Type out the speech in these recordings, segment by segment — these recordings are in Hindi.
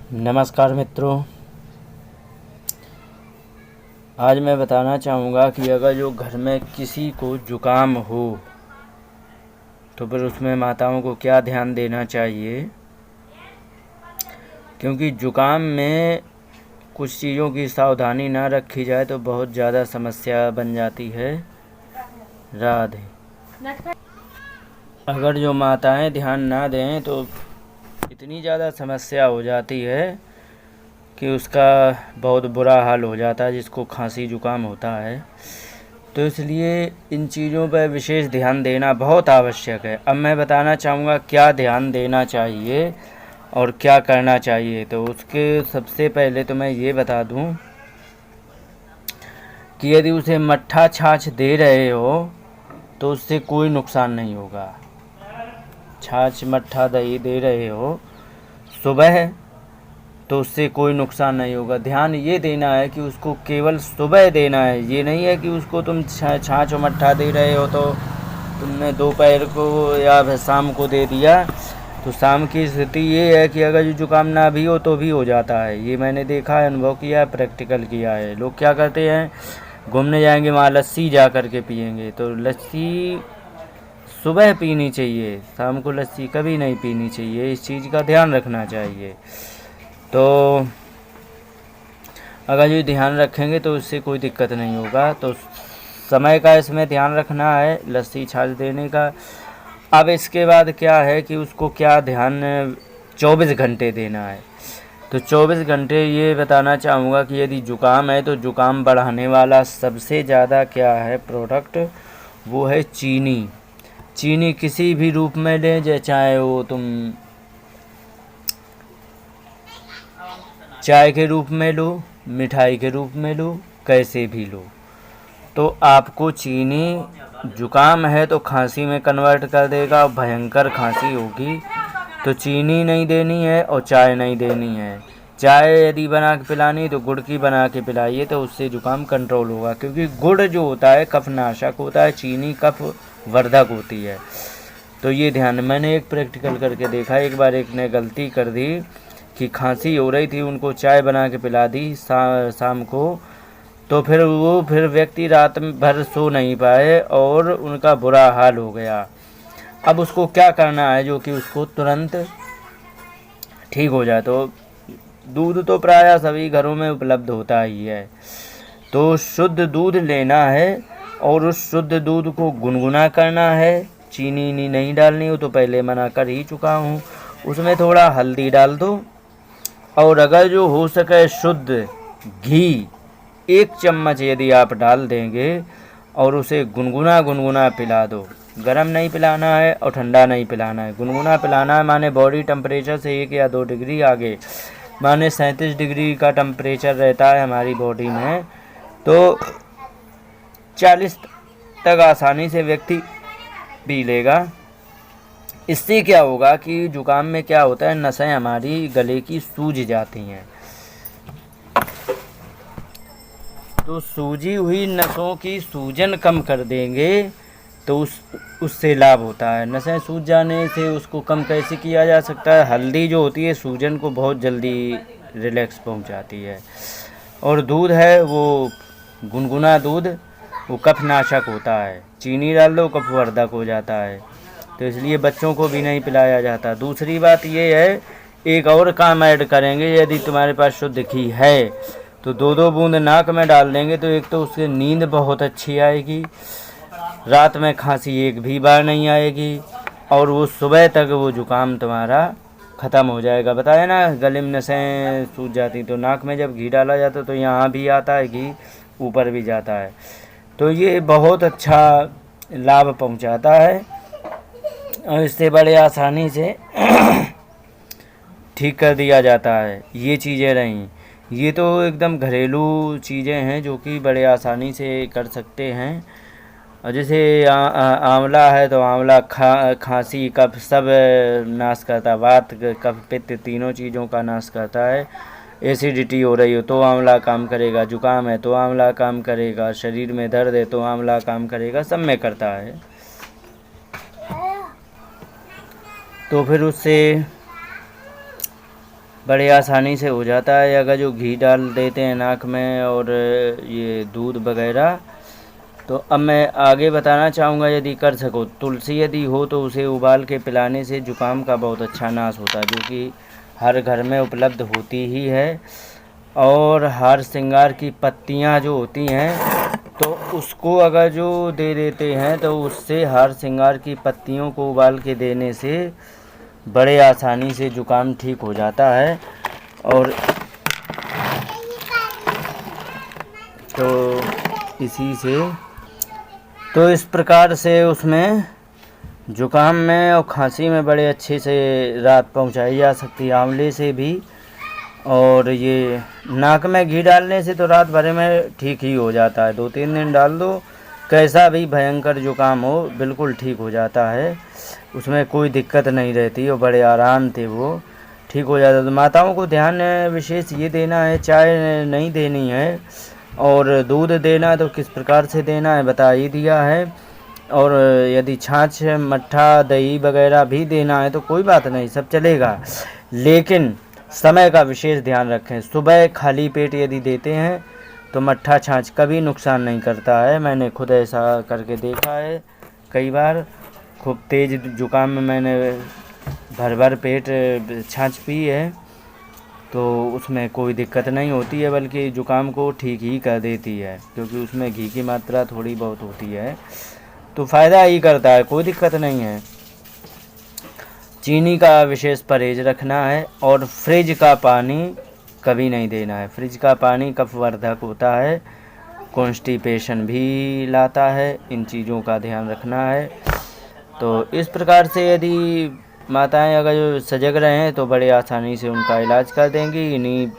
नमस्कार मित्रों। आज मैं बताना चाहूँगा कि अगर जो घर में किसी को ज़ुकाम हो तो फिर उसमें माताओं को क्या ध्यान देना चाहिए, क्योंकि ज़ुकाम में कुछ चीज़ों की सावधानी ना रखी जाए तो बहुत ज़्यादा समस्या बन जाती है। राधे। अगर जो माताएं ध्यान ना दें तो इतनी ज़्यादा समस्या हो जाती है कि उसका बहुत बुरा हाल हो जाता है, जिसको खांसी ज़ुकाम होता है। तो इसलिए इन चीज़ों पर विशेष ध्यान देना बहुत आवश्यक है। अब मैं बताना चाहूँगा क्या ध्यान देना चाहिए और क्या करना चाहिए। तो उसके सबसे पहले तो मैं ये बता दूं कि यदि उसे मट्ठा छाछ दे रहे हो तो उससे कोई नुकसान नहीं होगा। छाछ मट्ठा दही दे रहे हो सुबह तो उससे कोई नुकसान नहीं होगा। ध्यान ये देना है कि उसको केवल सुबह देना है। ये नहीं है कि उसको तुम छाछ और मट्ठा दे रहे हो तो तुमने दोपहर को या शाम को दे दिया, तो शाम की स्थिति ये है कि अगर जो जुकाम ना भी हो तो भी हो जाता है। ये मैंने देखा है, अनुभव किया है, प्रैक्टिकल किया है। लोग क्या करते हैं, घूमने जाएंगे वहाँ लस्सी जा कर के पियेंगे। तो लस्सी सुबह पीनी चाहिए, शाम को लस्सी कभी नहीं पीनी चाहिए। इस चीज़ का ध्यान रखना चाहिए। तो अगर ये ध्यान रखेंगे तो इससे कोई दिक्कत नहीं होगा। तो समय का इसमें ध्यान रखना है लस्सी छाछ देने का। अब इसके बाद क्या है कि उसको क्या ध्यान 24 घंटे देना है। तो 24 घंटे ये बताना चाहूँगा कि यदि ज़ुकाम है तो ज़ुकाम बढ़ाने वाला सबसे ज़्यादा क्या है प्रोडक्ट, वो है चीनी। चीनी किसी भी रूप में लें, चाहे वो तुम चाय के रूप में लो, मिठाई के रूप में लो, कैसे भी लो। तो आपको चीनी जुकाम है तो खांसी में कन्वर्ट कर देगा, भयंकर खांसी होगी। तो चीनी नहीं देनी है और चाय नहीं देनी है। चाय यदि बना के पिलानी तो गुड़ की बना के पिलाइए, तो उससे जुकाम कंट्रोल होगा। क्योंकि गुड़ जो होता है कफ नाशक होता है, चीनी कफ वर्धक होती है। तो ये ध्यान, मैंने एक प्रैक्टिकल करके देखा। एक बार एक ने गलती कर दी कि खांसी हो रही थी, उनको चाय बना के पिला दी शाम को। तो फिर व्यक्ति रात में भर सो नहीं पाए और उनका बुरा हाल हो गया। अब उसको क्या करना है जो कि उसको तुरंत ठीक हो जाए। तो दूध तो प्रायः सभी घरों में उपलब्ध होता ही है। तो शुद्ध दूध लेना है और उस शुद्ध दूध को गुनगुना करना है। चीनी नहीं डालनी हो तो पहले मना कर ही चुका हूँ। उसमें थोड़ा हल्दी डाल दो और अगर जो हो सके शुद्ध घी 1 चम्मच यदि आप डाल देंगे और उसे गुनगुना पिला दो। गरम नहीं पिलाना है और ठंडा नहीं पिलाना है, गुनगुना पिलाना है। माने बॉडी टेम्परेचर से 1 या 2 डिग्री आगे, माने 37 डिग्री का टेम्परेचर रहता है हमारी बॉडी में। तो 40 तक आसानी से व्यक्ति पी लेगा। इससे क्या होगा कि जुकाम में क्या होता है, नसें हमारी गले की सूज जाती हैं। तो सूजी हुई नसों की सूजन कम कर देंगे तो उससे लाभ होता है। नसें सूज जाने से उसको कम कैसे किया जा सकता है, हल्दी जो होती है सूजन को बहुत जल्दी रिलैक्स पहुंचाती है। और दूध है वो गुनगुना दूध, वो कफ नाशक होता है। चीनी डाल दो कफ वर्धक हो जाता है। तो इसलिए बच्चों को भी नहीं पिलाया जाता। दूसरी बात ये है, एक और काम ऐड करेंगे। यदि तुम्हारे पास शुद्ध घी है तो 2-2 बूंद नाक में डाल देंगे तो एक तो उससे नींद बहुत अच्छी आएगी, रात में खांसी एक भी बार नहीं आएगी और वो सुबह तक वो जुकाम तुम्हारा ख़त्म हो जाएगा। बताया ना, गले में नसें सूज जाती, तो नाक में जब घी डाला जाता तो यहाँ भी आता है घी, ऊपर भी जाता है। तो ये बहुत अच्छा लाभ पहुँचाता है और इससे बड़े आसानी से ठीक कर दिया जाता है। ये चीज़ें रहीं, ये तो एकदम घरेलू चीज़ें हैं जो कि बड़े आसानी से कर सकते हैं। और जैसे आंवला है तो आंवला खांसी कफ सब नाश करता है। वात कफ पित्त तीनों चीज़ों का नाश करता है। एसिडिटी हो रही हो तो आंवला काम करेगा, जुकाम है तो आंवला काम करेगा, शरीर में दर्द है तो आंवला काम करेगा, सब में करता है। तो फिर उससे बड़े आसानी से हो जाता है। अगर जो घी डाल देते हैं नाक में और ये दूध वगैरह। तो अब मैं आगे बताना चाहूँगा, यदि कर सको तुलसी यदि हो तो उसे उबाल के पिलाने से जुकाम का बहुत अच्छा नाश होता है, जो कि हर घर में उपलब्ध होती ही है। और हार श्रृंगार की पत्तियाँ जो होती हैं तो उसको अगर जो दे देते हैं तो उससे हार श्रृंगार की पत्तियों को उबाल के देने से बड़े आसानी से जुकाम ठीक हो जाता है। और तो इसी से तो इस प्रकार से उसमें जुकाम में और खांसी में बड़े अच्छे से राहत पहुंचाई जा सकती है आंवले से भी। और ये नाक में घी डालने से तो रात भर में ठीक ही हो जाता है, 2-3 दिन डाल दो, कैसा भी भयंकर जुकाम हो बिल्कुल ठीक हो जाता है, उसमें कोई दिक्कत नहीं रहती और बड़े आराम से वो ठीक हो जाता है। तो माताओं को ध्यान विशेष ये देना है, चाय नहीं देनी है और दूध देना है तो किस प्रकार से देना है बता ही दिया है। और यदि छाछ मट्ठा दही वगैरह भी देना है तो कोई बात नहीं, सब चलेगा, लेकिन समय का विशेष ध्यान रखें। सुबह खाली पेट यदि देते हैं तो मट्ठा छाछ कभी नुकसान नहीं करता है, मैंने खुद ऐसा करके देखा है कई बार। खूब तेज़ जुकाम में मैंने भर भर पेट छाछ पी है तो उसमें कोई दिक्कत नहीं होती है, बल्कि जुकाम को ठीक ही कर देती है, क्योंकि उसमें घी की मात्रा थोड़ी बहुत होती है तो फ़ायदा ही करता है, कोई दिक्कत नहीं है। चीनी का विशेष परहेज रखना है और फ्रिज का पानी कभी नहीं देना है। फ्रिज का पानी कफवर्धक होता है, कॉन्स्टिपेशन भी लाता है, इन चीज़ों का ध्यान रखना है। तो इस प्रकार से यदि माताएं अगर जो सजग रहें तो बड़े आसानी से उनका इलाज कर देंगी। इन्हीं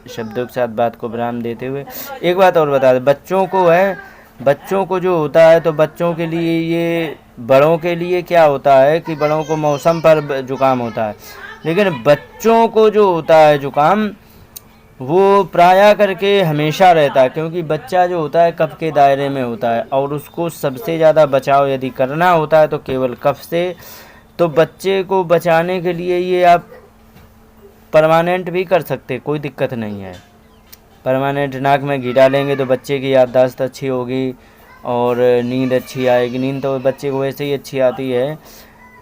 शब्दों के साथ बात को विराम देते हुए एक बात और बता दें, बच्चों को जो होता है तो बच्चों के लिए ये, बड़ों के लिए क्या होता है कि बड़ों को मौसम पर जुकाम होता है, लेकिन बच्चों को जो होता है जुकाम वो प्रायः करके हमेशा रहता है, क्योंकि बच्चा जो होता है कफ के दायरे में होता है और उसको सबसे ज़्यादा बचाव यदि करना होता है तो केवल कफ से। तो बच्चे को बचाने के लिए ये आप परमानेंट भी कर सकते, कोई दिक्कत नहीं है। परमानेंट नाक में घी डालेंगे तो बच्चे की याददाश्त अच्छी होगी और नींद अच्छी आएगी। नींद तो बच्चे को वैसे ही अच्छी आती है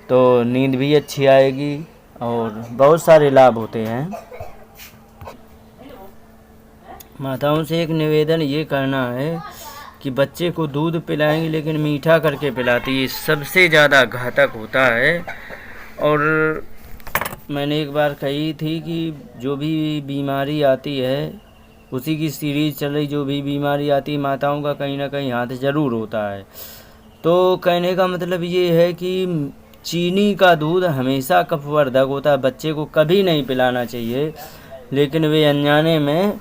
तो नींद भी अच्छी आएगी और बहुत सारे लाभ होते हैं। माताओं से एक निवेदन ये करना है कि बच्चे को दूध पिलाएंगे लेकिन मीठा करके पिलाती है, सबसे ज़्यादा घातक होता है। और मैंने एक बार कही थी कि जो भी बीमारी आती है उसी की सीरीज चल रही, जो भी बीमारी आती है माताओं का कहीं ना कहीं हाथ ज़रूर होता है। तो कहने का मतलब ये है कि चीनी का दूध हमेशा कफवर्धक होता है, बच्चे को कभी नहीं पिलाना चाहिए, लेकिन वे अनजाने में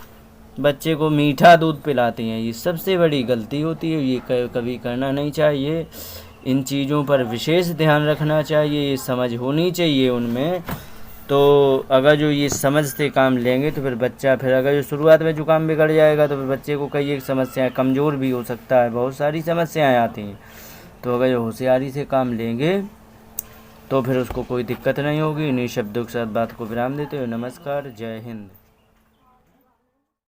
बच्चे को मीठा दूध पिलाती हैं, ये सबसे बड़ी गलती होती है, ये कभी करना नहीं चाहिए। इन चीज़ों पर विशेष ध्यान रखना चाहिए, ये समझ होनी चाहिए उनमें। तो अगर जो ये समझ से काम लेंगे तो फिर बच्चा, फिर अगर जो शुरुआत में जुकाम बिगड़ जाएगा तो फिर बच्चे को कई एक समस्याएं, कमज़ोर भी हो सकता है, बहुत सारी समस्याएं आती हैं। तो अगर जो होशियारी से काम लेंगे तो फिर उसको कोई दिक्कत नहीं होगी। इन्हीं शब्दों के साथ बात को विराम देते हुए नमस्कार, जय हिंद।